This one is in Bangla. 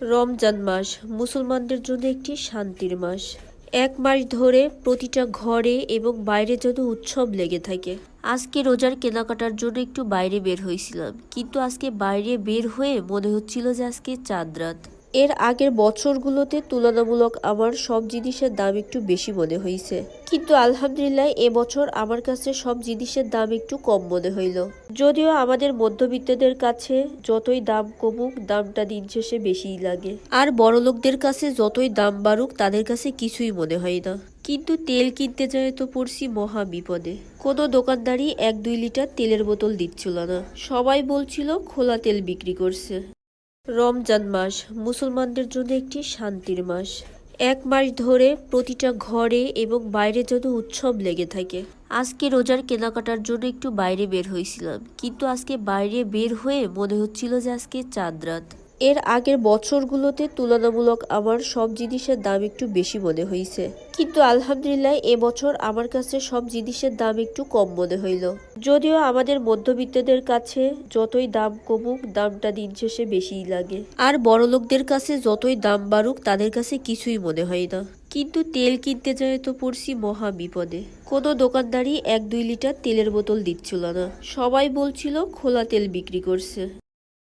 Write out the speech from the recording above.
রমজান মাস মুসলমানদের জন্য একটি শান্তির মাস। এক মাস ধরে প্রতিটা ঘরে এবং বাইরে যেন উৎসব লেগে থাকে। আজকে রোজার কেনাকাটার জন্য একটু বাইরে বের হয়েছিলাম, কিন্তু আজকে বাইরে বের হয়ে মনে হচ্ছিল যে আজকে চাঁদ রাত। এর আগের বছরগুলোতে তুলনামূলক আমার সব জিনিসের দাম একটু বেশি মনে হয়েছে, কিন্তু আলহামদুলিল্লাহ এবছর আমার কাছে সব জিনিসের দাম একটু কম মনে হইল। যদিও আমাদের মধ্যবিত্তদের কাছে যতই দাম কমুক, দামটা দিন শেষে বেশিই লাগে, আর বড়লোকদের কাছে যতই দাম বাড়ুক তাদের কাছে কিছুই মনে হয় না। কিন্তু তেল কিনতে যায় তো পড়ছি মহা বিপদে। কোনো দোকানদারই 1-2 লিটার তেলের বোতল দিচ্ছিল না, সবাই বলছিল খোলা তেল বিক্রি করছে। রমজান মাস মুসলমানদের জন্য একটি শান্তির মাস। এক মাস ধরে প্রতিটা ঘরে এবং বাইরে যেন উৎসব লেগে থাকে। আজকে রোজার কেনাকাটার জন্য একটু বাইরে বের হয়েছিলাম, কিন্তু আজকে বাইরে বের হয়ে মনে হচ্ছিল যে আজকে চাঁদ রাত। এর আগের বছরগুলোতে তুলনামূলক আমার সব জিনিসের দাম একটু বেশি মনে হয়েছে, কিন্তু আলহামদুলিল্লাহ এবছর আমার কাছে সব জিনিসের দাম একটু কম মনে হইল। যদিও আমাদের মধ্যবিত্তদের কাছে যতই দাম কমুক, দামটা দিন শেষে বেশিই লাগে, আর বড়লোকদের কাছে যতই দাম বাড়ুক তাদের কাছে কিছুই মনে হয় না। কিন্তু তেল কিনতে যায় তো পড়ছি মহা বিপদে। কোনো দোকানদারই 1-2 লিটার তেলের বোতল দিচ্ছিল না, সবাই বলছিল খোলা তেল বিক্রি করছে।